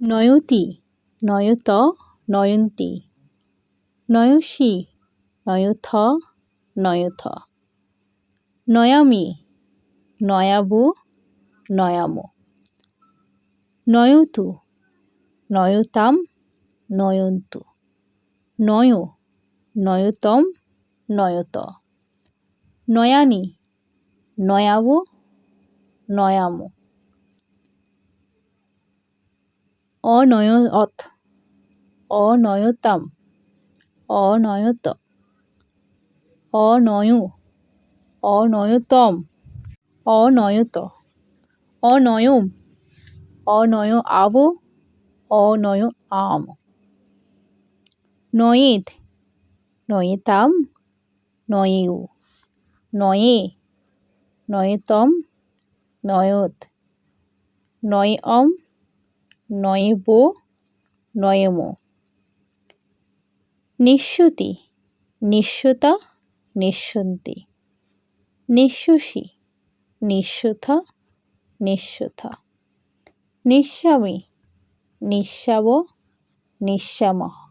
নয়তি নয়ত নয়ন্তি নয়সী নয়থ নয়থ নয়ামি নয়াবু নয়ামো নয়তু নয়তাম নয়ন্তু নয় নয়তম নয়ত নয়ানি নয়াবো নয়ামো অনয়ত অনয়তাম অনয়ত অনয়ু অনয়তম অনয়ত অনয়ম অনয় আবো অনয় আম নয়েত নয়েতাম নয়েউ নয়ে নয়েতম নয়ত নয়ম নয়েবো নয়মো নিশ্যুতি নিশ্যুতা নিশ্যন্তি নিশ্যুষি নিশ্যুথ নিশ্যুথা নিঃস্বামী নিঃস্বাব নিঃস্বামः